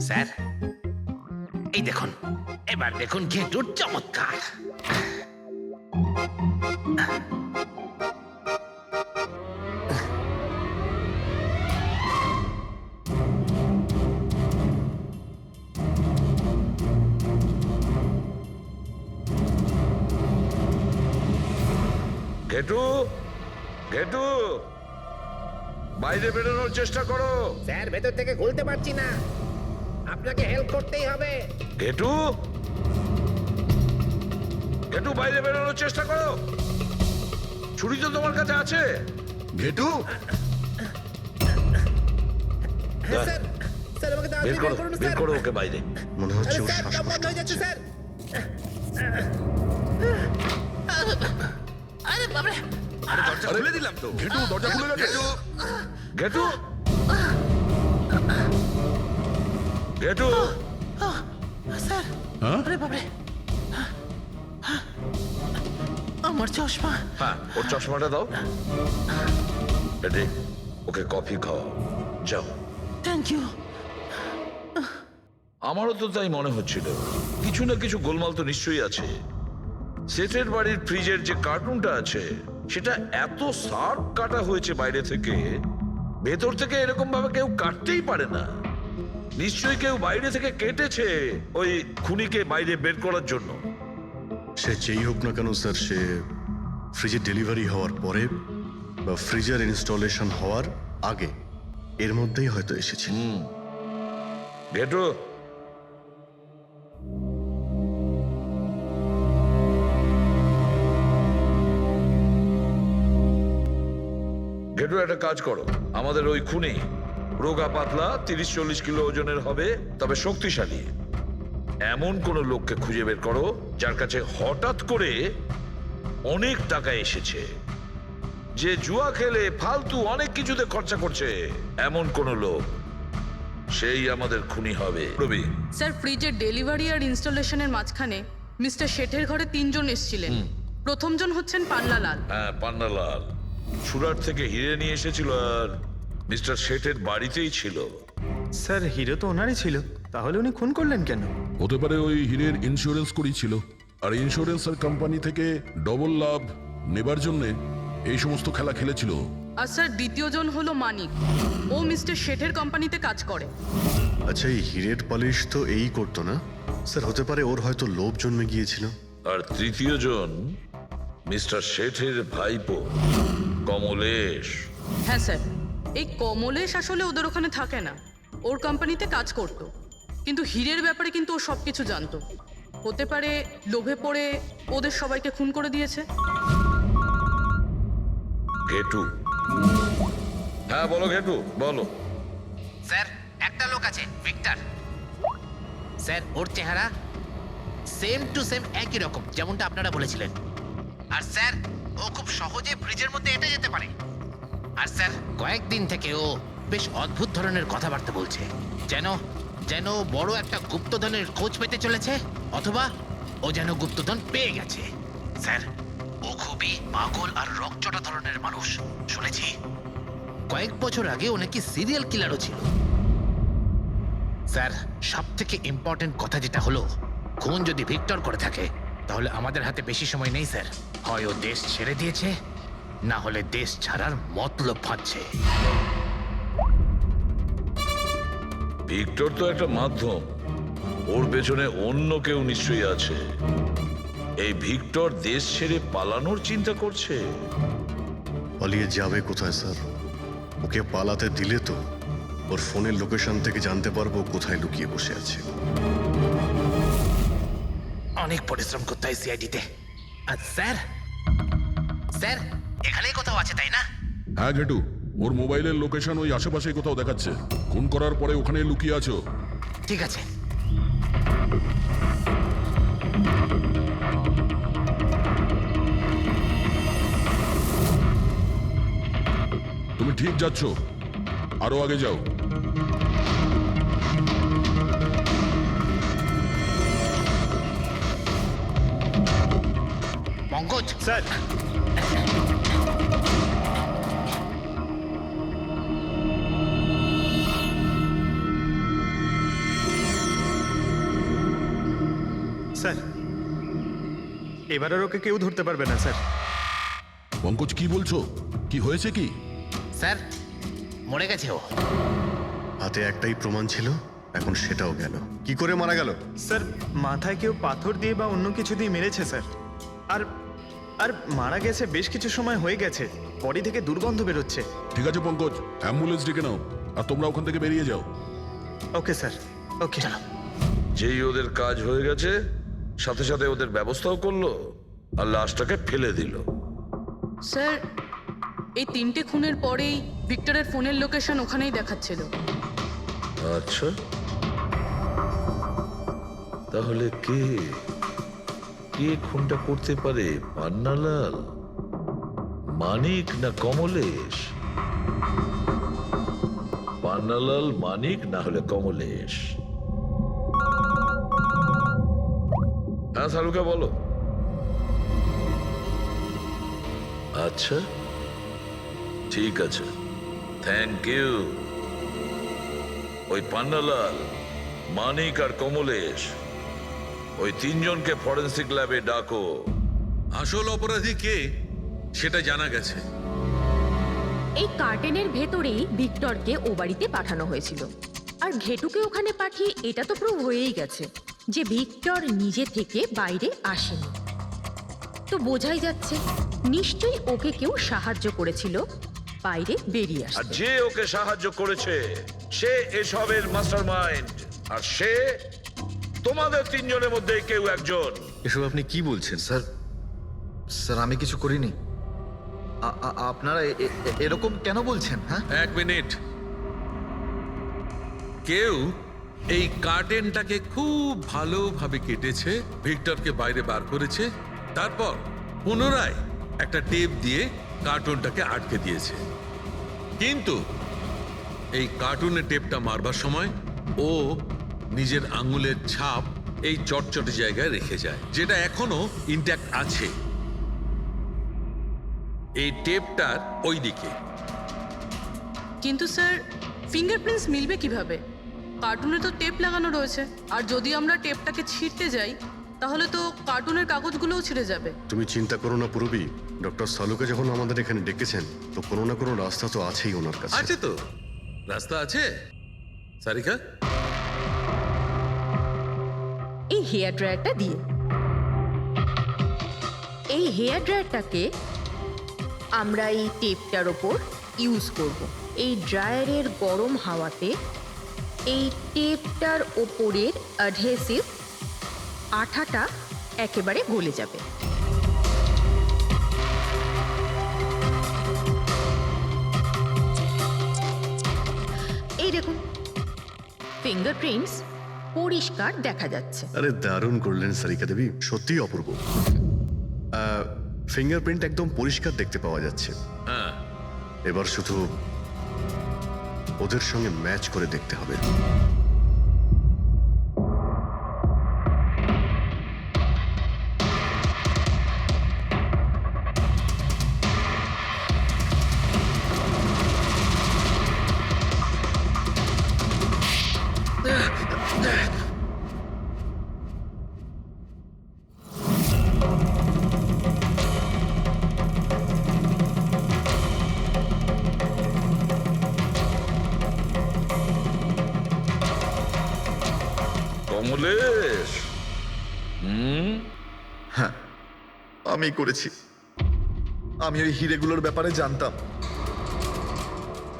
Sir এই দেখুন, এবার দেখুন ঘেটুর চমৎকার। ঘেটু, ঘেটু, বাইরে বেরোনোর চেষ্টা করো। স্যার ভেতর থেকে খুলতে পারছি না, আপনাকে হেল্প করতেই হবে। ঘেটু, ঘেটু, বাইরে বেরোনোর চেষ্টা করো। ছুরি তো তোমার কাছে আছে। ঘেটু, হ্যাঁ স্যার, স্যার আমাকে বের তাড়াতাড়ি করো, বের করুন বের স্যার। করো ওকে বাইরে। মনে আরে হচ্ছে ওর স্যার, দম শ্বাসকষ্ট বন্ধ হয়ে যাচ্ছে হচ্ছে। স্যার। দরজা খুলে দিলাম তো। ঘেটু, দরজা খুলে গেছে। ঘেটু, ঘেটু, স্যার, আরে বাবারে, আমার চশমা। হ্যাঁ ওর চশমাটা দাও। রেডি, ওকে কফি খাওয়াও, যাও। Thank you. আমারও তো তাই মনে হচ্ছিল, কিছু না কিছু গোলমাল তো নিশ্চয়ই আছে। সেটের বাড়ির ফ্রিজের যে কার্টুনটা আছে সেটা এত শার্প কাটা হয়েছে বাইরে থেকে, ভেতর থেকে এরকম ভাবে কেউ কাটতেই পারে না। নিশ্চয়ই কেউ বাইরে থেকে কেটেছে ওই খুনিকে বাইরে বের করার জন্য। সে যেই হোক না কেন স্যার, সে ফ্রিজের ডেলিভারি হওয়ার পরে বা ফ্রিজার ইনস্টলেশন হওয়ার আগে এর মধ্যেই হয়তো এসেছে। ঘেটু, ঘেটু একটা কাজ করো, আমাদের ওই খুনি রোগা পাতলা 30-40 কিলো ওজনের হবে, তবে শক্তিশালী এমন কোন লোককে খুঁজে বের করো যার কাছে হঠাৎ করে অনেক টাকা এসেছে, যে জুয়া খেলে ফালতু অনেক কিছুতে খরচা করছে, এমন কোন লোক, সেই আমাদের খুনি হবে। রবি, স্যার ফ্রিজের ডেলিভারি আর ইনস্টলেশনের মাঝখানে মিস্টার শেঠের ঘরে 3 জন এসেছিলেন। প্রথমজন হচ্ছেন পান্নালাল। হ্যাঁ পান্নালাল সুরাট থেকে হিরে নিয়ে এসেছিল আর মিস্টার শেঠের বাড়িতেই ছিল। স্যার হিরো তো ওনারই ছিল, তাহলে উনি খুন করলেন কেন? হতে পারে ওই হীরের ইন্স্যুরেন্স করেছিল, আর ইন্স্যুরেন্সের কোম্পানি থেকে ডবল লাভ নেবার জন্য এই সমস্ত খেলা খেলেছিল। আর স্যার দ্বিতীয়জন হলো মানিক, ও মিস্টার শেঠের কোম্পানিতে কাজ করে। আচ্ছা, এই হিরের পালিশ তো এই করতো না স্যার? হতে পারে ওর হয়তো লোভ জন্মে গিয়েছিল। আর তৃতীয় জন মিস্টার শেঠের ভাইপো কমলেশ। হ্যাঁ স্যার, এই কমলেশ আসলে ওদের ওখানে থাকে না, ওর কোম্পানিতে কাজ করত, কিন্তু হীরের ব্যাপারে কিন্তু ও সবকিছু জানতো। হতে পারে লোভে পড়ে ওদের সবাইকে খুন করে দিয়েছে। ঘেটু, হ্যাঁ বলো ঘেটু, বলো। স্যার একটা লোক আছে, ভিক্টর। স্যার ওর চেহারা সেম টু সেম একই রকম যেমনটা আপনারা বলেছিলেন। আর স্যার ও খুব সহজে ফ্রিজের মধ্যে এঁটে যেতে পারে। আর স্যার কয়েকদিন থেকে ও বেশ অদ্ভুত ধরনের কথাবার্তা বলছে, যেন যেন বড় একটা গুপ্তধনের খোঁজ পেতে চলেছে, অথবা ও যেন গুপ্তধন পেয়ে গেছে। স্যার ও খুবই পাগল আর রকচটা ধরনের মানুষ। শুনেছি কয়েক বছর আগে ও নাকি সিরিয়াল কিলারও ছিল। স্যার সব থেকে ইম্পর্টেন্ট কথা যেটা হলো, খুন যদি ভিক্টর করে থাকে তাহলে আমাদের হাতে বেশি সময় নেই স্যার। হয় ও দেশ ছেড়ে দিয়েছে, না হলে দেশ ছাড়ার মতলব ভাবছে। ভিক্টর তো একটা মাধ্যম, ওর পেছনে অন্য কেউ নিশ্চয়ই আছে। এই ভিক্টর দেশ ছেড়ে পালানোর চিন্তা করছে। পালিয়ে যাবে কোথায় স্যার? ওকে পালাতে দিলে তো ওর ফোনের লোকেশন থেকে জানতে পারবো কোথায় লুকিয়ে বসে আছে। অনেক পরিশ্রম করতে হয় সিআইডিতে। আর স্যার, স্যার এখানেই কোথাও আছে তাই না? হ্যাঁ ঘেটু, ওর মোবাইলের লোকেশন ওই আশেপাশে কোথাও দেখাচ্ছে। খুন করার পরে ওখানে লুকিয়ে আছো। ঠিক আছে। তুমি ঠিক যাচ্ছ, আরো আগে যাও। পঙ্কজ স্যার এবার আর ওকে কেউ ধরতে পারবে না স্যার। পঙ্কজ কি বলছো? কি হয়েছে কি? স্যার মরে গেছে ও। হাতে একটাই প্রমাণ ছিল, এখন সেটাও গেল। কি করে মারা গেল? স্যার মাথায় কেউ পাথর দিয়ে বা অন্য কিছু দিয়ে মেরেছে স্যার। আর আর মারা গেছে বেশ কিছু সময় হয়ে গেছে, বডি থেকে দুর্গন্ধ বেরোচ্ছে। ঠিক আছে পঙ্কজ, অ্যাম্বুলেন্স ডেকে নাও আর তোমরা ওখান থেকে বেরিয়ে যাও। ওকে স্যার, ওকে। যেই ওদের কাজ হয়ে গেছে সাথে সাথে ওদের ব্যবস্থাও করলো আর লাশটাকে ফেলে দিল। স্যার এই 3টে খুনের পরেই ভিক্টরের ফোনের লোকেশন ওখানেই দেখাচ্ছিল। আচ্ছা, তাহলে কে কে খুনটা করতে পারে? পান্নালাল, মানিক না কমলেশ? পান্নালাল, মানিক না হলে কমলেশ। হ্যাঁ সালুকা বলো। আচ্ছা ঠিক আছে, থ্যাংক ইউ। ওই পান্নালাল, মানিক আর কমলেশ, ওই 3 জনকে ফরেন্সিক ল্যাবে ডাকো। আসল অপরাধী কে সেটা জানা গেছে। এই কার্টেনের ভেতরেই ভিক্টরকে ও বাড়িতে পাঠানো হয়েছিল, আর ঘেটুকে ওখানে পাঠিয়ে এটা তো প্রুভ হয়েই গেছে যে ভিক্টর নিজে থেকে বাইরে আসেনি। তো বোঝাই যাচ্ছে নিশ্চয়ই ওকে কেউ সাহায্য করেছিল বাইরে বেরিয়ে আর আসতে। যে ওকে সাহায্য করেছে সে এসবের মাস্টারমাইন্ড, আর সে তোমাদের 3 জনের মধ্যে কেউ একজন। এসব আপনি কি বলছেন? স্যার স্যার আমি কিছু করিনি। আপনারা এরকম কেন বলছেন? হ্যাঁ, এক মিনিট। কেউ এই কার্টেনটাকে খুব ভালোভাবে কেটেছে, ভিক্টরকে বাইরে বার করেছে, তারপর পুনরায় একটা টেপ দিয়ে কার্টুনটাকে আটকে দিয়েছে। কিন্তু এই কার্টুনের টেপটা মারবার সময় ও নিজের আঙুলের ছাপ এই চটচটে জায়গায় রেখে যায়, যেটা এখনো ইনট্যাক্ট আছে। এই টেপটার ওই দিকে। কিন্তু স্যার ফিঙ্গারপ্রিন্টস মিলবে কিভাবে? কার্টুনে তো টেপ লাগানো রয়েছে, আর যদি আমরা টেপটাকে ছিঁড়তে যাই তাহলে তো কার্টুনের কাগজগুলোও ছিঁড়ে যাবে। তুমি চিন্তা করো না পুরবী, ডক্টর সালুকে যখন আমাদের এখানে ডেকেছেন তো কোনো না কোনো রাস্তা তো আছেই ওনার কাছে। আছে তো, রাস্তা আছে। সারিকা, এই হেয়ার ড্রায়ারটা দিয়ে, এই হেয়ার ড্রায়ারটাকে আমরা এই টেপটার ওপর ইউজ করব। এই ড্রায়ারের গরম হাওয়াতে এই টেপটার ওপরের অ্যাডহেসিভ আঠাটা একেবারে গলে যাবে। এই দেখুন, ফিঙ্গারপ্রিন্টস পরিষ্কার দেখা যাচ্ছে। আরে দারুণ করলেন সারিকা দেবী, সত্যিই অপূর্ব। ফিঙ্গারপ্রিন্ট একদম পরিষ্কার দেখতে পাওয়া যাচ্ছে। হ্যাঁ, এবার শুধু ওদের সঙ্গে ম্যাচ করে দেখতে হবে। কমলেশ, হ্যাঁ আমি করেছি। আমি ওই হিরেগুলোর ব্যাপারে জানতাম,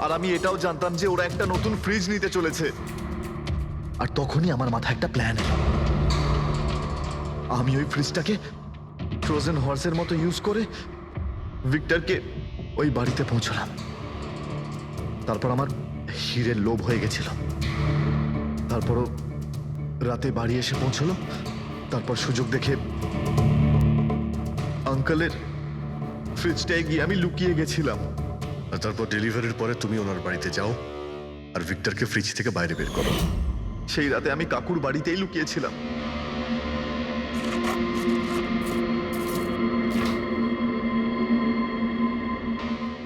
আর আমি এটাও জানতাম যে ওরা একটা নতুন ফ্রিজ নিতে চলেছে। আর তখনই আমার মাথায় একটা প্ল্যান এলো। আমি ওই ফ্রিজটাকে ফ্রোজেন হর্সের মতো ইউজ করে ভিক্টরকে ওই বাড়িতে পৌঁছলাম। তারপর আমার হিরের লোভ হয়ে গেছিল। তারপরও রাতে বাড়ি এসে পৌঁছলো। তারপর সুযোগ দেখে আঙ্কেলের ফ্রিজটায় গিয়ে আমি লুকিয়ে গেছিলাম। আর তারপর ডেলিভারির পরে তুমি ওনার বাড়িতে যাও আর ভিক্টরকে ফ্রিজ থেকে বাইরে বের করো। সেই রাতে আমি কাকুর বাড়িতেই লুকিয়েছিলাম।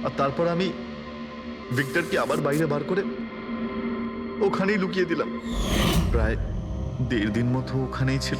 আর তারপর আমি ভিক্টরকে আবার বাইরে বার করে ওখানেই লুকিয়ে দিলাম। প্রায় 1.5 দিন মতো ওখানেই ছিল।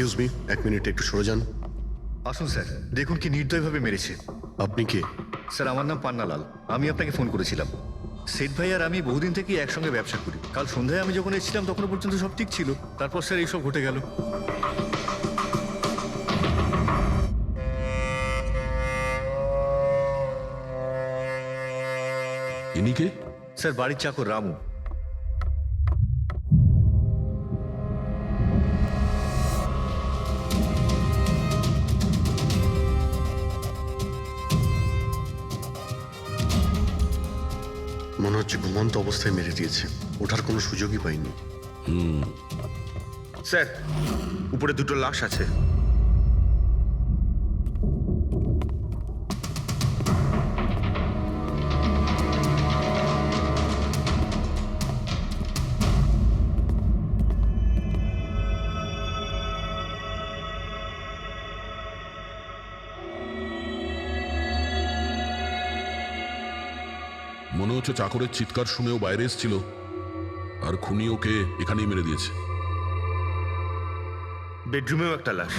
এক্সকিউজ মি, 1 মিনিট একটু সরে যান। আসুন স্যার, দেখুন কি নির্দয়ভাবে মেরেছে। আপনি কে? স্যার, আমার নাম পান্নালাল। আমি আপনাকে ফোন করেছিলাম। সেট ভাই আর আমি বহুদিন থেকেই একসঙ্গে ব্যবসা করি। কাল সন্ধ্যায় আমি যখন এসেছিলাম তখনও পর্যন্ত সব ঠিক ছিল। তারপর স্যার এইসব ঘটে গেল। ইনি কে? স্যার, বাড়ির চাকর রামু। মনে হচ্ছে ঘুমন্ত অবস্থায় মেরে দিয়েছে, ওঠার কোনো সুযোগই পাইনি। স্যার, উপরে দুটো লাশ আছে। মনে হচ্ছে চাকরের চিৎকার শুনেও বাইরে এসেছিল, আর খুনি ওকে এখানেই মেরে দিয়েছে। বেডরুমেও একটা লাশ।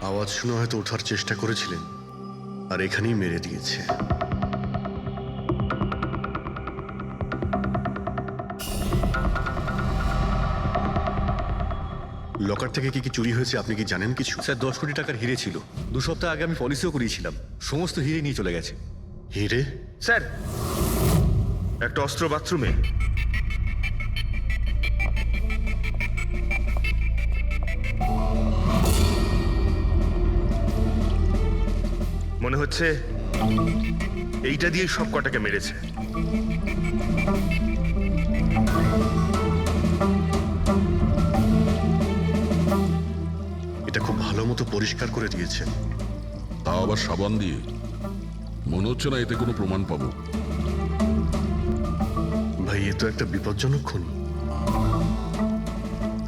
আওয়াজ শুনে হয়তো ওঠার চেষ্টা করেছিলেন, আর এখানেই মেরে দিয়েছে। লকার থেকে কি কি চুরি হয়েছে আপনি কি জানেন কিছু? স্যার, 10 কোটি টাকার হিরে ছিল। 2 সপ্তাহ আগে আমি পলিসিও করিয়েছিলাম। সমস্ত হিরে নিয়ে চলে গেছে। হিরে? স্যার, একটা অস্ত্র বাথরুমে। মনে হচ্ছে এইটা দিয়ে সব কটাকে মেরেছে। এটা খুব ভালো মতো পরিষ্কার করে দিয়েছে। তা আবার সাবান দিয়ে। মনে হচ্ছে না এতে কোনো প্রমাণ পাবো। ভাই, এ তো একটা বিপজ্জনক খুন।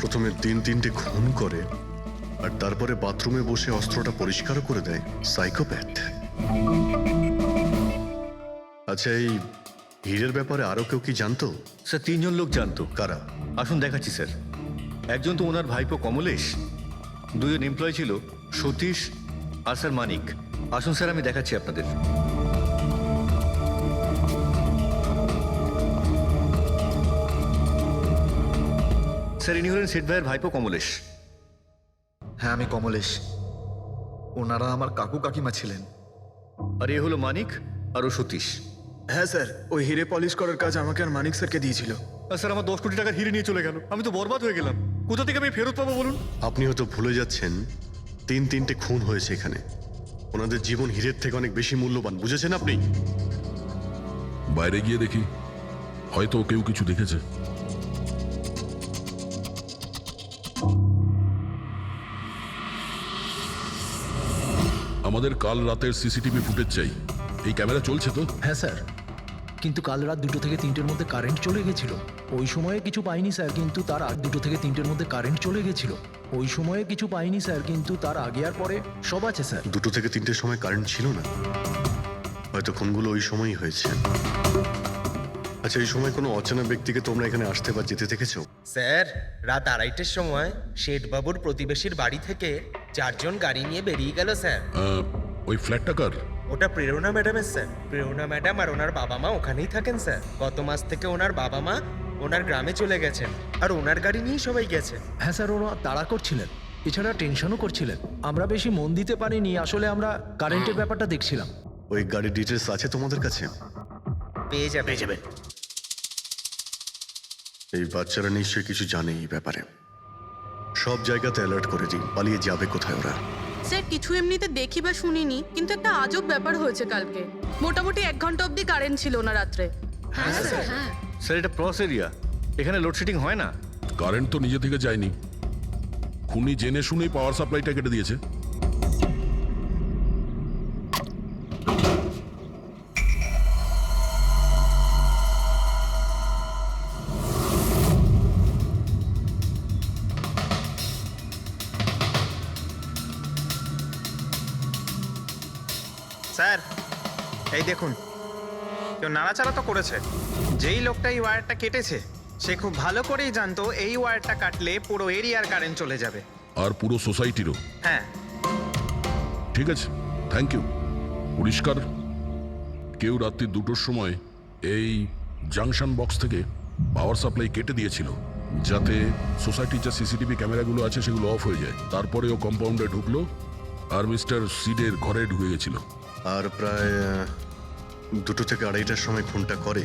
প্রথমে 3-3টে খুন করে, আর তারপরে বাথরুমে বসে অস্ত্রটা পরিষ্কার করে দেয়। সাইকোপ্যাথ। আচ্ছা, এই হীরের ব্যাপারে আরো কেউ কি জানতো? স্যার, 3 জন লোক জানতো। কারা? আসুন দেখাচ্ছি স্যার। একজন তো ওনার ভাইপো কমলেশ। 2 জন এমপ্লয় ছিল, সতীশ আর স্যার মানিক। আসুন স্যার, আমি দেখাচ্ছি আপনাদের। স্যার, ইনি হলেন সেট ভাইয়ের ভাইপো কমলেশ। হ্যাঁ, আমি কমলেশ। ওনারা আমার কাকু কাকিমা ছিলেন। আর এ হলো মানিক, আর ও সতীশ। হ্যাঁ স্যার, ওই হিরে পলিশ করার কাজ আমাকে আর মানিক স্যারকে দিয়েছিল। আর স্যার, আমার 10 কোটি টাকার হিরে নিয়ে চলে গেল। আমি তো বরবাদ হয়ে গেলাম। কোথা থেকে আমি ফেরত পাবো বলুন? আপনি হয়তো ভুলে যাচ্ছেন 3-3টে খুন হয়েছে এখানে। ওনাদের জীবন হীরের থেকে অনেক বেশি মূল্যবান, বুঝেছেন আপনি? বাইরে গিয়ে দেখি, হয়তো কেউ কিছু দেখেছে। আমাদের কাল রাতের সিসিটিভি ফুটেজ চাই। এই ক্যামেরা চলছে তো? হ্যাঁ স্যার, কিন্তু কাল রাত 2 থেকে 3টের মধ্যে কারেন্ট চলে গেছিল। ওই সময়ে কিছু পাইনি স্যার, কিন্তু তার আগে 2 থেকে 3টের মধ্যে কারেন্ট চলে গেছিল। ওই সময়ে কিছু পাইনি স্যার, কিন্তু তার আগে আর পরে সব আছে স্যার। 2 থেকে 3টের সময় কারেন্ট ছিল না, হয়তো খুনগুলো ওই সময়ই হয়েছে। আচ্ছা, এই সময় কোনো অচেনা ব্যক্তিকে তোমরা এখানে আসতে বা যেতে দেখেছো? স্যার, রাত 2:30টার সময় শেঠবাবুর প্রতিবেশীর বাড়ি থেকে 4 জন গাড়ি নিয়ে বেরিয়ে গেল স্যার। ওই ফ্ল্যাটটা কার? ওটা প্রেরণা ম্যাডামের স্যার। প্রেরণা ম্যাডাম আর ওনার বাবা মা ওখানেই থাকেন স্যার। গত মাস থেকে ওনার বাবা মা ওনার গ্রামে চলে গেছেন, আর ওনার গাড়ি নিয়েই সবাই গেছে। হ্যাঁ স্যার, ওরা তাড়া করছিলেন, এছাড়া টেনশনও করছিলেন। আমরা বেশি মন দিতে পারিনি, আসলে আমরা কারেন্টের ব্যাপারটা দেখছিলাম। ওই গাড়ির ডিটেলস আছে তোমাদের কাছে? পেয়ে যাবেন। এই বাচ্চারা নিশ্চয়ই কিছু জানে এই ব্যাপারে। সব জায়গাতে অ্যালার্ট করে দিই, পালিয়ে যাবে কোথায় ওরা। স্যার, কিছু এমনিতে দেখি বা শুনিনি, কিন্তু একটা আজব ব্যাপার হয়েছে কালকে। মোটামুটি 1 ঘন্টা অবধি কারেন্ট ছিল না রাত্রে। হ্যাঁ স্যার, হ্যাঁ। স্যার, এটা ক্রস এরিয়া, এখানে লোডশেডিং হয় না। কারেন্ট তো নিজে থেকে যায়নি, খুনি জেনে শুনেই পাওয়ার সাপ্লাইটা কেটে দিয়েছে। স্যার এই দেখুন, কেউ নাড়াচাড়া তো করেছে। যেই লোকটা এই ওয়্যারটা কেটেছে সে খুব ভালো করেই জানতো এই ওয়্যারটা কাটলে পুরো এরিয়ার কারেন্ট চলে যাবে। আর পুরো সোসাইটিরও। হ্যাঁ, ঠিক আছে, থ্যাংক ইউ। পরিষ্কার, কেউ রাত্রি 2টোর সময় এই জাংশন বক্স থেকে পাওয়ার সাপ্লাই কেটে দিয়েছিল, যাতে সোসাইটির যে সিসিটিভি ক্যামেরাগুলো আছে সেগুলো অফ হয়ে যায়। তারপরে ও কম্পাউন্ডে ঢুকলো আর মিস্টার সিডের ঘরে ঢুকে গেছিল। আর প্রায় 2টো থেকে 2:30টার সময় খুনটা করে,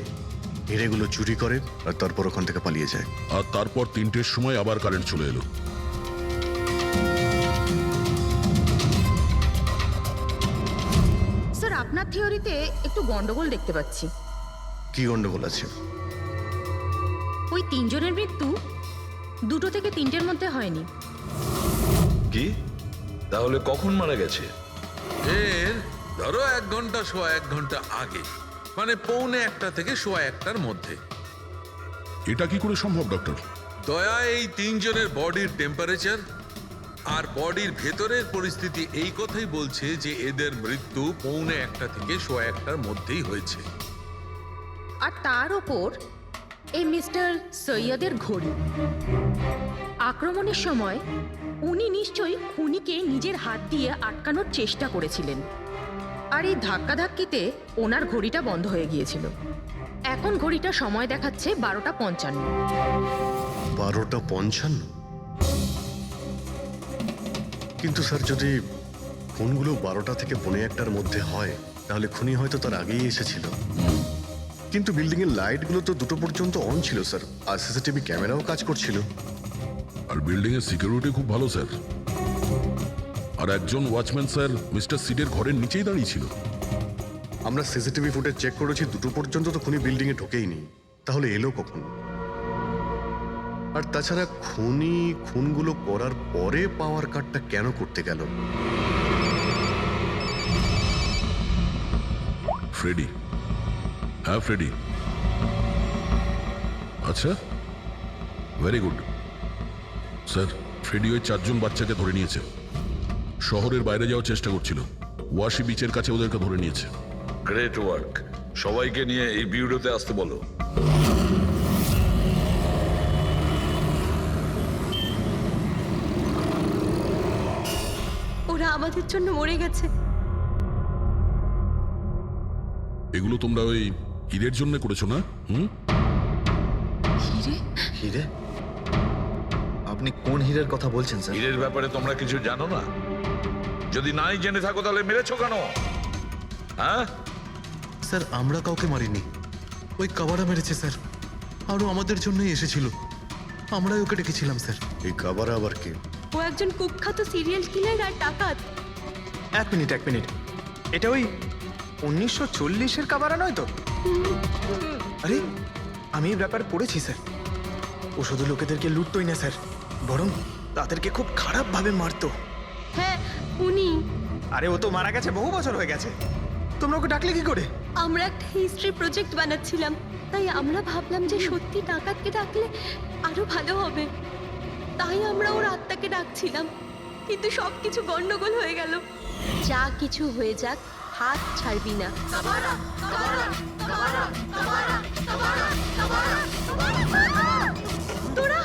হিরেগুলো চুরি করে আর তারপর ওখান থেকে পালিয়ে যায়। আর তারপর 3টের সময় আবার কারেন্ট চলে এলো। স্যার আপনার থিওরিতে একটু গন্ডগোল দেখতে পাচ্ছি। কি গন্ডগোল আছে? ওই 3 জনের মৃত্যু 2টো থেকে 3টের মধ্যে হয়নি। কি? তাহলে কখন মারা গেছে? এর ধরো 1 ঘন্টা সোয়া 1 ঘন্টা আগে, মানে 1:45 থেকে সোয়া 1টার মধ্যে। এটা কি করে সম্ভব ডক্টর? দয়া এই 3 জনের বডির টেম্পারেচার আর বডির ভেতরের পরিস্থিতি এই কথাই বলছে যে এদের মৃত্যু 1:45 থেকে সোয়া 1টার মধ্যেই হয়েছে। আর তার ওপর এই মিস্টার সৈয়দের ঘড়ি। আক্রমণের সময় উনি নিশ্চয়ই খুনিকে নিজের হাত দিয়ে আটকানোর চেষ্টা করেছিলেন, আর এই ধাক্কাধাক্কিতে ওনার ঘড়িটা বন্ধ হয়ে গিয়েছিল। এখন ঘড়িটা সময় দেখাচ্ছে 12:55। 12:55? কিন্তু স্যার, যদি খুনগুলো 12টা থেকে 1:45টার মধ্যে হয় তাহলে খুনি হয়তো তার আগেই এসেছিল। কিন্তু বিল্ডিং এর লাইটগুলো তো 2টো পর্যন্ত অন ছিল স্যার, আর সিসিটিভি ক্যামেরাও কাজ করছিল। আর বিল্ডিং এর সিকিউরিটি খুব ভালো স্যার। আর একজন ওয়াচম্যান স্যার মিস্টার সিডের ঘরের নিচেই দাঁড়িয়ে ছিল। আমরা সিসিটিভি ফুটেজ চেক করেছি, 2টো পর্যন্ত তো খুনি বিল্ডিং এ ঢোকেইনি। তাহলে এলো কখন? আর তাছাড়া খুনি খুনগুলো করার পরে পাওয়ার কাটটা কেন করতে গেল? ফ্রেডি। হ্যাঁ ফ্রেডি। আচ্ছা, ভেরি গুড স্যার। ফ্রেডি ওই 4 জন বাচ্চাকে ধরে নিয়েছে। শহরের বাইরে যাওয়ার চেষ্টা করছিল, ওয়াশি বিচের কাছে ওদেরকে ধরে নিয়েছে। Great work. সবাইকে নিয়ে এই বিউরোতে আসতে বলো। ওরা আমাদের জন্য মরে গেছে। এগুলো তোমরা ওই ঈদের জন্য করেছো না? হিরে? হিরে? আপনি কোন হীরের কথা বলছেন স্যার? হীরের ব্যাপারে তোমরা কিছু জানো না? যদি নাই জেনে থাকো তাহলে মেরেছো কেন? হ্যাঁ স্যার, আমরা কাউকে মারিনি, ওই কাবারা মেরেছে স্যার। আরও আমাদের জন্যই এসেছিল, আমরাই ওকে ডেকেছিলাম স্যার। এই কাবারা আবার কে? ও একজন কুখ্যাত সিরিয়াল কিলার আর ডাকাত। এক মিনিট, এটা ওই 1940-এর কাবারা নয় তো? আরে আমি এই ব্যাপার পড়েছি স্যার। ও শুধু লোকেদেরকে লুটতোই না স্যার, বরং তাদেরকে খুব খারাপভাবে মারতো। হ্যাঁ উনি। আরে ও তো মারা গেছে, বহু বছর হয়ে গেছে। তোমরা ওকে ডাকলে কি করে? আমরা একটা হিস্ট্রি প্রজেক্ট বানাচ্ছিলাম, তাই আমরা ভাবলাম যে সত্যি ডাকাতকে ডাকলে আরো ভালো হবে। তাই আমরা ওর আত্মাকে ডাকছিলাম, কিন্তু সবকিছু গন্ডগোল হয়ে গেল। যা কিছু হয়ে যাক, হাত ছাড়বি না। তোরা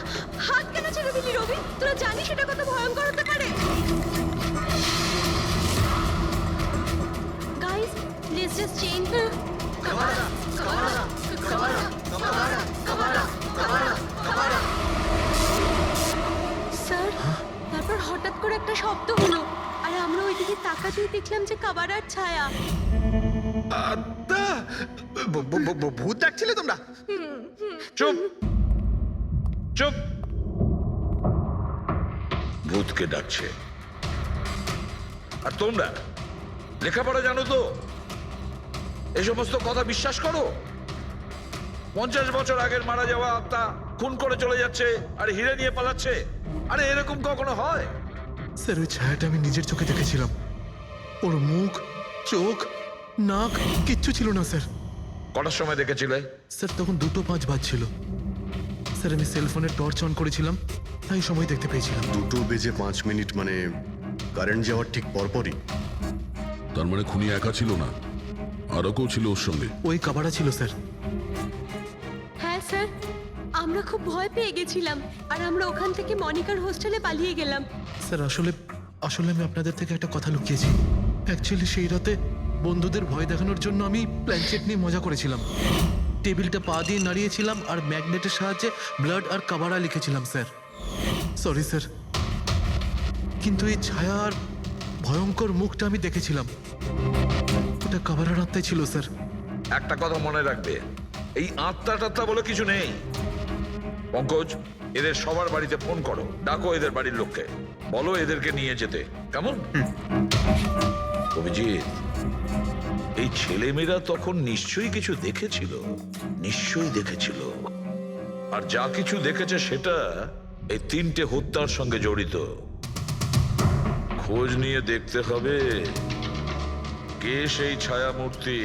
হাত কেন ছেড়ে দিলি রবি? তোরা জানিস এটা কত ভয়ঙ্কর হতে পারে? Guys, let's just change. Sir, তারপর হঠাৎ করে একটা শব্দ হলো, আর আমরা ওইদিকে তাকাতেই দেখলাম যে কাবারার ছায়া। ভূত ডাকছিলে তোমরা? চুপ চুপ। ভূতকে ডাকছে। আর তোমরা লেখাপড়া জানো তো? এই সমস্ত কথা বিশ্বাস করো? 50 বছর আগের মারা যাওয়া আত্মা খুন করে চলে যাচ্ছে আর হিরে নিয়ে পালাচ্ছে। আরে এরকম কখনো হয়? স্যার, ওই ছায়াটা আমি নিজের চোখে দেখেছিলাম। ওর মুখ, চোখ, নাক কিচ্ছু ছিল না স্যার। কটার সময় দেখেছিলে? স্যার, তখন 2:05 বাজছিল। স্যার, আমি সেলফোনের টর্চ অন করেছিলাম, তাই সময় দেখতে পেয়েছিলাম। 2:05 মানে কারেন্ট যাওয়ার ঠিক পরপরই। তার মানে খুনি একা ছিল না, আরও কেউ ছিল ওর সঙ্গে। ওই কাবারা ছিল স্যার। হ্যাঁ স্যার, আমরা খুব ভয় পেয়ে গেছিলাম আর আমরা ওখান থেকে মনিকার হোস্টেলে পালিয়ে গেলাম। স্যার আসলে আসলে আমি আপনাদের থেকে একটা কথা লুকিয়েছি। অ্যাকচুয়ালি সেই রাতে বন্ধুদের ভয় দেখানোর জন্য আমি প্ল্যানচেট নিয়ে মজা করেছিলাম। টেবিলটা পা দিয়ে নাড়িয়েছিলাম আর ম্যাগনেটের সাহায্যে ব্লাড আর কাবারা লিখেছিলাম স্যার। সরি স্যার, কিন্তু এই ছায়া আর ভয়ঙ্কর মুখটা আমি দেখেছিলাম, ওটা কাবারার আত্মাই ছিল স্যার। একটা কথা মনে রাখবে, এই আত্মা টাত্মা বলে কিছু নেই। পঙ্কজ, এদের সবার বাড়িতে ফোন করো, ডাকো এদের বাড়ির লোককে, বলো এদেরকে নিয়ে যেতে, কেমন? অভিজিৎ, এই ছেলেমেয়েরা তখন নিশ্চয়ই কিছু দেখেছিল, নিশ্চয়ই দেখেছিল। আর যা কিছু দেখেছে সেটা এই 3টে হত্যার সঙ্গে জড়িত। খোঁজ নিয়ে দেখতে হবে কে সেই ছায়ামূর্তি।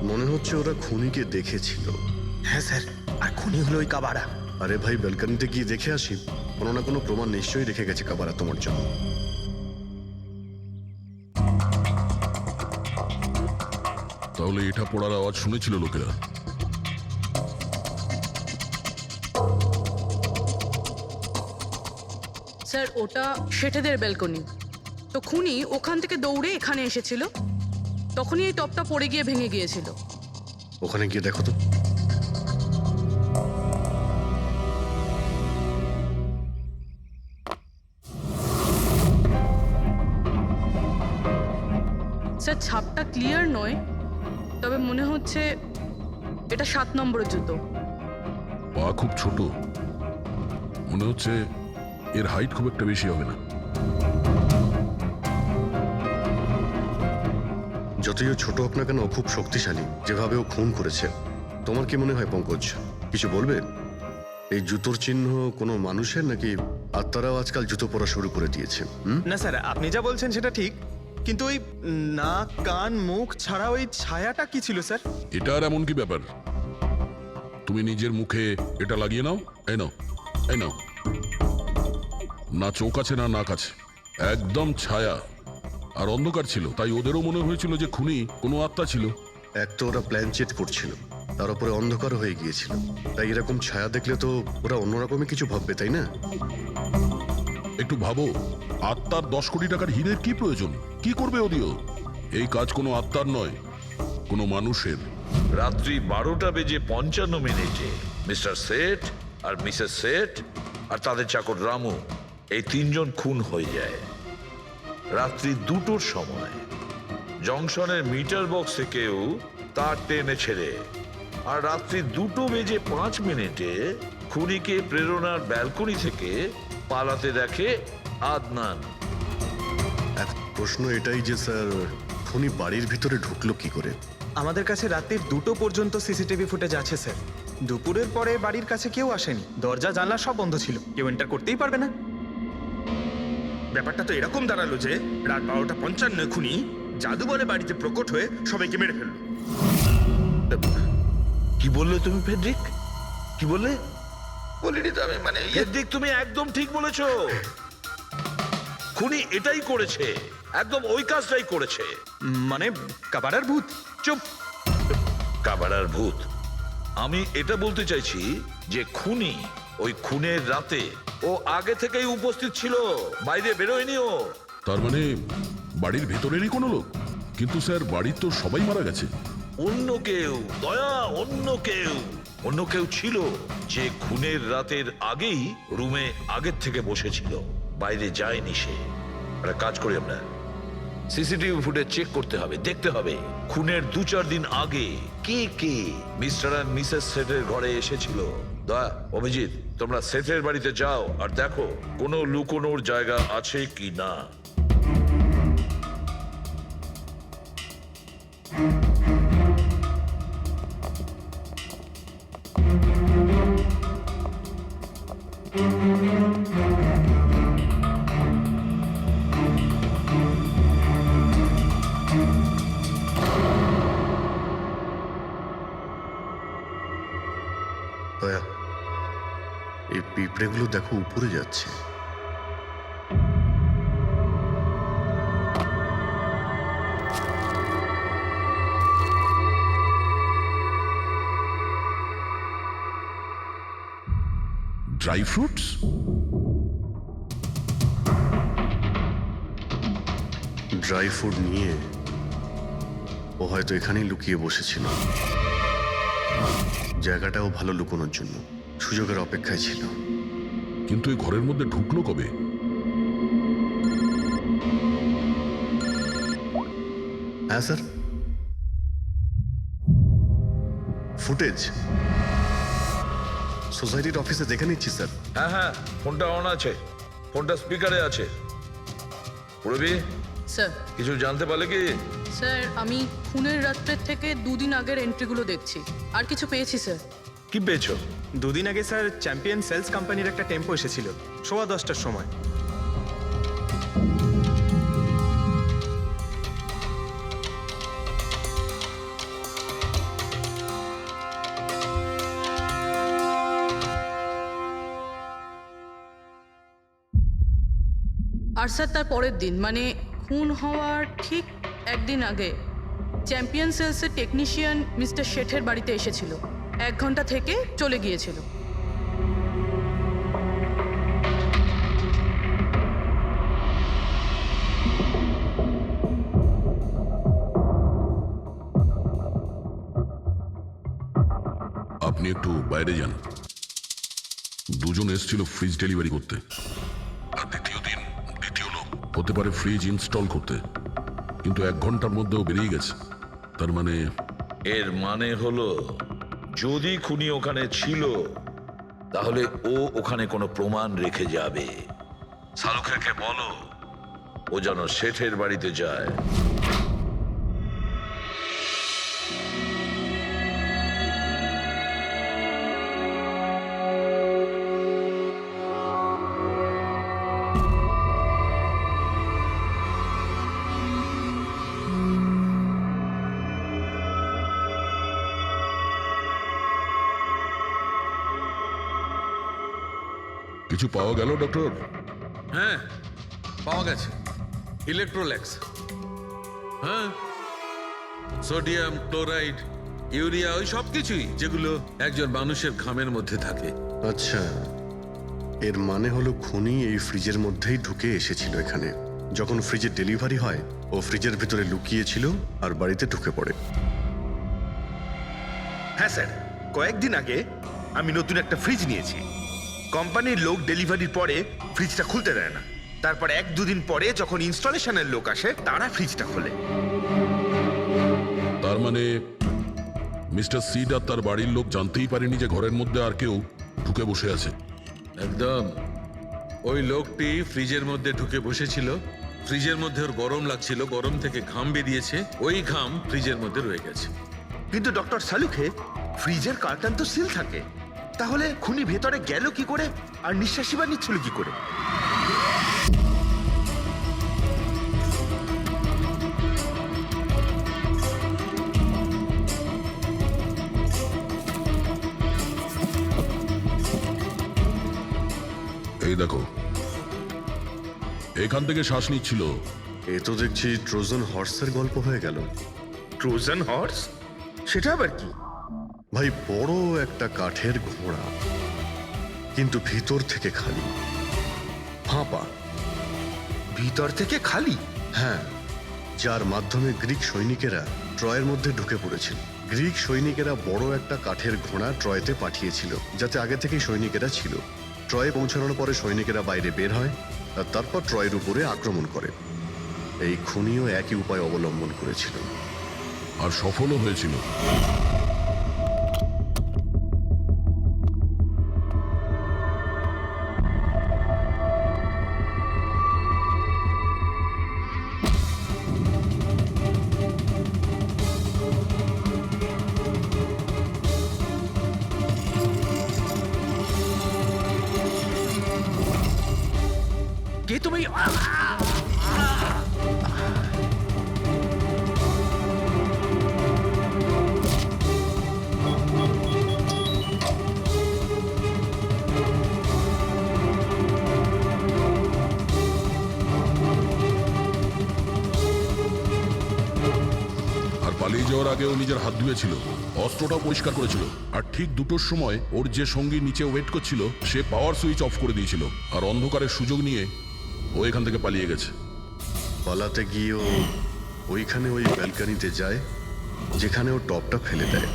মনে হচ্ছে ওরা খুনিকে দেখেছিল। হ্যাঁ স্যার, আর খুনি হলো ওই কাবারা। আরে ভাই, ব্যালকনিতে গিয়ে দেখে আসি, কোনো না কোনো প্রমাণ নিশ্চয়ই রেখে গেছে কাবারা তোমার জন্য। তাহলে এটা পড়ার আওয়াজ শুনেছিল লোকেরা। স্যার ওটা শেঠেদের ব্যালকনি, তো খুনি ওখান থেকে দৌড়ে এখানে এসেছিল, তখনই এই টপটা পড়ে গিয়ে ভেঙে গিয়েছিল। ওখানে গিয়ে দেখো তো। স্যার ছাপটা ক্লিয়ার নয়, তবে মনে হচ্ছে এটা 7 নম্বরের জুতো। পা খুব ছোট, মনে হচ্ছে এর হাইট খুব একটা বেশি হবে না। যতই ও ছোট হোক না কেন, ও খুব শক্তিশালী। যেভাবে ও খুন করেছে, তোমার কি মনে হয় পঙ্কজ? কিছু বলবে? এই জুতোর চিহ্ন কোনো মানুষের, নাকি আত্মারাও আজকাল জুতো পরা শুরু করে দিয়েছে? না স্যার, আপনি যা বলছেন সেটা ঠিক, কিন্তু ওই নাক, কান, মুখ ছাড়া ওই ছায়াটা কি ছিল স্যার? এটা আর এমন কি ব্যাপার? তুমি নিজের মুখে এটা লাগিয়ে নাও, এই নাও, এই নাও। না চোখ আছে না নাক আছে, একদম ছায়া আর অন্ধকার ছিল, তাই ওদেরও মনে হয়েছিল যে খুনি কোনো আত্মা ছিল। এক তো ওরা প্ল্যানচেট করছিল, তার উপরে অন্ধকার হয়ে গিয়েছিল, তাই এরকম ছায়া দেখলে তো ওরা অন্যরকমই কিছু ভাববে, তাই না? একটু ভাবো, আত্মার 10 কোটি টাকার হীরের কি প্রয়োজন? কি করবে ওদিও? এই কাজ কোনো আত্মার নয়, কোনো মানুষের। রাত্রি 12:55 মিস্টার সেঠ আর মিসেস সেঠ আর তাদের চাকর রামু, এই 3 জন খুন হয়ে যায়। রাত্রি 2টোর সময় জংশনের মিটার বক্স থেকেও তার টেনে ছেড়ে, আর রাত্রি 2:05 খুনিকে প্রেরণার ব্যালকনি থেকে পালাতে দেখে আদনান। প্রশ্ন এটাই যে স্যার, খুনি বাড়ির ভিতরে ঢুকলো কি করে? আমাদের কাছে রাত্রির 2টো পর্যন্ত সিসিটিভি ফুটেজ আছে স্যার। দুপুরের পরে বাড়ির কাছে কেউ আসেনি, দরজা জানলা সব বন্ধ ছিল, কেউ এন্টার করতেই পারবে না। ব্যাপারটা তো এরকম দাঁড়ালো যে রাত 12:55 খুনি জাদু বলে বাড়িতে প্রকট হয়ে সবাইকে মেরে ফেললো। কি বললে তুমি ফেডরিক? কি বললে? বলিনি তো আমি, মানে ফেডরিক, তুমি একদম ঠিক বলেছো। খুনি এটাই করেছে, একদম ওই কাজটাই করেছে। মানে কাবারার ভূত? চুপ, কাবারার ভূত? আমি এটা বলতে চাইছি যে খুনি ওই খুনের রাতে ও আগে থেকেই উপস্থিত ছিল, বাইরে বেরোয়নি ও। তার মানে বাড়ির ভেতরেরই কোনো লোক? কিন্তু স্যার, বাড়ির তো সবাই মারা গেছে। অন্য কেউ, দয়া, অন্য কেউ ছিল যে খুনের রাতের আগেই রুমে আগের থেকে বসেছিল, বাইরে যায়নি সে। একটা কাজ করি আমরা, সিসিটিভি ফুটেজ চেক করতে হবে, দেখতে হবে খুনের 2-4 দিন আগে কে কে মিস্টার আর মিসেস সেটের ঘরে এসেছিল। দয়া, অভিজিৎ, তোমরা সেটের বাড়িতে যাও আর দেখো কোনো লুকোনোর জায়গা আছে কি না। দয়া, এই পিঁপড়েগুলো দেখো উপরে যাচ্ছে। Dry fruits? ড্রাই ফ্রুট নিয়ে ও হয়তো এখানেই লুকিয়ে বসেছিল। জায়গাটাও ভালো লুকোনোর জন্য সুযোগের অপেক্ষায় ছিল। কিন্তু এই ঘরের মধ্যে ঢুকলো কবে? হ্যাঁ স্যার, ফুটেজ সোসাইটির অফিসে দেখে নিচ্ছি স্যার। হ্যাঁ হ্যাঁ, ফোনটা অন আছে, ফোনটা স্পিকারে আছে। পুরবি স্যার কিছু জানতে পারলে কি? স্যার আমি খুনের রাত্রের থেকে 2 দিন আগের এন্ট্রিগুলো দেখছি, আর কিছু পেয়েছি স্যার। কি পেয়েছো? 2 দিন আগে স্যার চ্যাম্পিয়ন সেলস কোম্পানির একটা টেম্পো এসেছিল 10:15টার সময়। আর স্যার তার পরের দিন মানে খুন হওয়ার ঠিক একদিন আগে চ্যাম্পিয়ন সেলসের টেকনিশিয়ান মিস্টার শেঠের বাড়িতে এসেছিল, 1 ঘন্টা থেকে চলে গিয়েছিল। আপনি একটু বাইরে যান। দুজন এসেছিল ফ্রিজ ডেলিভারি করতে, আর দ্বিতীয় লোক হতে পারে ফ্রিজ ইনস্টল করতে, কিন্তু 1 ঘন্টার মধ্যেও বেরিয়ে গেছে। তার মানে এর মানে হলো যদি খুনি ওখানে ছিল তাহলে ও ওখানে কোনো প্রমাণ রেখে যাবে। শালুখেরকে বলো ও যেন শেঠের বাড়িতে যায়। কিছু পাওয়া গেল ডক্টর? হ্যাঁ, পাওয়া গেছে ইলেকট্রোল্যাক্স। হ্যাঁ, সোডিয়াম ক্লোরাইড, ইউরিয়া, ওই সব কিছুই যেগুলো একজন মানুষের ঘামের মধ্যে থাকে। আচ্ছা, এর মানে হলো খুনি এই ফ্রিজের মধ্যেই ঢুকে এসেছিল এখানে। যখন ফ্রিজের ডেলিভারি হয় ও ফ্রিজের ভিতরে লুকিয়েছিল আর বাড়িতে ঢুকে পড়ে। হ্যাঁ স্যার, কয়েকদিন আগে আমি নতুন একটা ফ্রিজ নিয়েছি। কোম্পানির লোক ডেলিভারির পরে ফ্রিজটা খুলতে দেয় না। তারপর 1-2 দিন পরে যখন ইনস্টলেশনের লোক আসে তারা ফ্রিজটা খোলে। তার মানে মিস্টার সিড আর তার বাড়ির লোক জানতেই পারেনি যে ঘরের মধ্যে আর কেউ ঢুকে বসে আছে। একদম, ওই লোকটি ফ্রিজের মধ্যে ঢুকে বসেছিল। ফ্রিজের মধ্যে ওর গরম লাগছিল, গরম থেকে ঘাম বেরিয়েছে, ওই ঘাম ফ্রিজের মধ্যে রয়ে গেছে। কিন্তু ডক্টর শালুখে, ফ্রিজের কার্টন তো সিল থাকে, তাহলে খুনি ভেতরে গেল কি করে আর নিঃশ্বাসই বা নিচ্ছিল কি করে? এই দেখো, এখান থেকে শ্বাস নিচ্ছিল। এ তো দেখছি ট্রোজান হর্সের গল্প হয়ে গেল। Trojan horse? সেটা আবার কি? ভাই, বড় একটা কাঠের ঘোড়া, কিন্তু ভিতর থেকে খালি, ফাঁপা। ভিতর থেকে খালি? হ্যাঁ, যার মাধ্যমে গ্রিক সৈনিকেরা ট্রয়ের মধ্যে ঢুকে পড়েছিল। গ্রিক সৈনিকেরা বড় একটা কাঠের ঘোড়া ট্রয়তে পাঠিয়েছিল, যাতে আগে থেকেই সৈনিকেরা ছিল। ট্রয়ে পৌঁছানোর পরে সৈনিকেরা বাইরে বের হয় আর তারপর ট্রয়ের উপরে আক্রমণ করে। এই খুনিও একই উপায় অবলম্বন করেছিল আর সফলও হয়েছিল। কে তুমি? বেরোনোর আগে ও নিজের হাত ধুয়েছিল, অস্ত্রটাও পরিষ্কার করেছিল, আর ঠিক 2টোর সময় ওর যে সঙ্গী নিচে ওয়েট করছিল সে পাওয়ার সুইচ অফ করে দিয়েছিল, আর অন্ধকারের সুযোগ নিয়ে ও এখান থেকে পালিয়ে গেছে। পালাতে গিয়ে ও ওইখানে ওই ব্যালকানিতে যায় যেখানে ও টপটা ফেলে দেয়।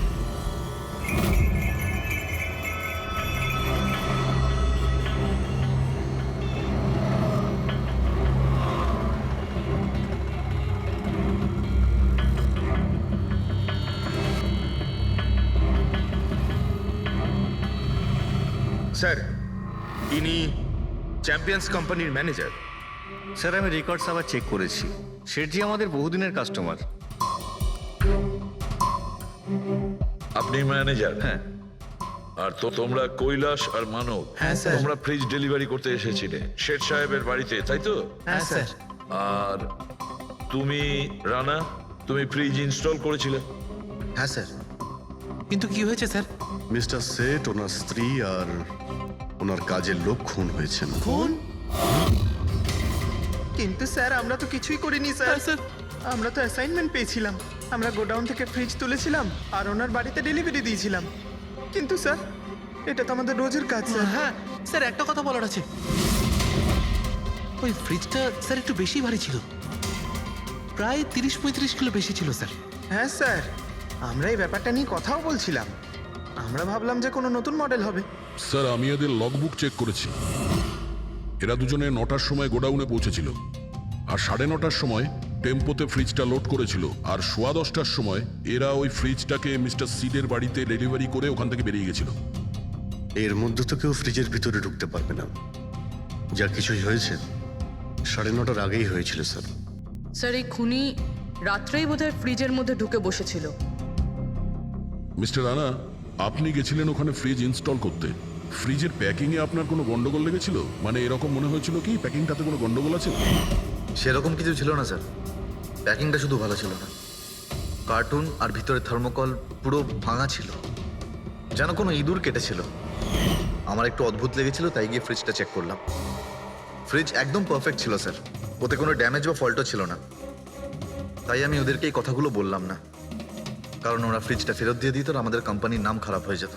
স্যার, ইনি চ্যাম্পিয়ন্স কোম্পানির ম্যানেজার। স্যার আমি রেকর্ডস আবার চেক করেছি, শেঠজি আমাদের বহুদিনের কাস্টমার। আপনি ম্যানেজার? হ্যাঁ। আর তো তোমরা কৈলাস আর মানব, হ্যাঁ, স্যার। তোমরা ফ্রিজ ডেলিভারি করতে এসেছিলে শেঠ সাহেবের বাড়িতে, তাই তো? হ্যাঁ স্যার। আর তুমি রানা, তুমি ফ্রিজ ইনস্টল করেছিলে? হ্যাঁ স্যার। কিন্তু কি হয়েছে স্যার? মিস্টার সেট, ওনার স্ত্রী আর ওনার কাজের লোক খুন হয়েছেন। কোন? কিন্তু স্যার আমরা তো কিছুই করিনি স্যার। হ্যাঁ, স্যার। আমরা তো অ্যাসাইনমেন্ট পেয়েছিলাম, আমরা গোডাউন থেকে ফ্রিজ তুলেছিলাম আর ওনার বাড়িতে ডেলিভারি দিয়েছিলাম। কিন্তু স্যার এটা তো আমাদের রোজের কাজ স্যার। হ্যাঁ স্যার, একটা কথা বলার আছে। ওই ফ্রিজটা স্যার একটু বেশি ভারী ছিল, প্রায় 30-35 কিলো বেশি ছিল স্যার। হ্যাঁ স্যার, আমরা এই ব্যাপারটা নিয়ে কথাও বলছিলাম। আমরা ভাবলাম যে কোনো নতুন মডেল হবে। স্যার আমি এদের লগবুক চেক করেছি, এরা দুজনে 9টার সময় গোডাউনে পৌঁছেছিল, আর 9:30টার সময় টেম্পোতে ফ্রিজটা লোড করেছিল, আর 10:15টার সময় এরা ওই ফ্রিজটাকে মিস্টার সিডের বাড়িতে ডেলিভারি করে ওখান থেকে বেরিয়ে গেছিল। এর মধ্যে তো কেউ ফ্রিজের ভিতরে ঢুকতে পারবে না। যা কিছুই হয়েছে 9:30টার আগেই হয়েছিল স্যার। স্যার এই খুনি রাত্রেই বোধহয় ফ্রিজের মধ্যে ঢুকে বসেছিল। মিস্টার রানা, আপনি গেছিলেন ওখানে ফ্রিজ ইনস্টল করতে, ফ্রিজের প্যাকিংয়ে আপনার কোনো গন্ডগোল লেগেছিল? মানে এরকম মনে হয়েছিল কি প্যাকিংটাতে কোনো গন্ডগোল আছে? সেরকম কিছু ছিল না স্যার, প্যাকিংটা শুধু ভালো ছিল না, কার্টুন আর ভিতরে থার্মোকল পুরো ভাঙা ছিল, যেন কোনো ইঁদুর কেটেছিল। আমার একটু অদ্ভুত লেগেছিল, তাই গিয়ে ফ্রিজটা চেক করলাম। ফ্রিজ একদম পারফেক্ট ছিল স্যার, ওতে কোনো ড্যামেজ বা ফল্টও ছিল না। তাই আমি ওদেরকে এই কথাগুলো বললাম না, কারণ ওরা ফ্রিজটা ফেরত দিয়ে দিত আর আমাদের কোম্পানির নাম খারাপ হয়ে যেত।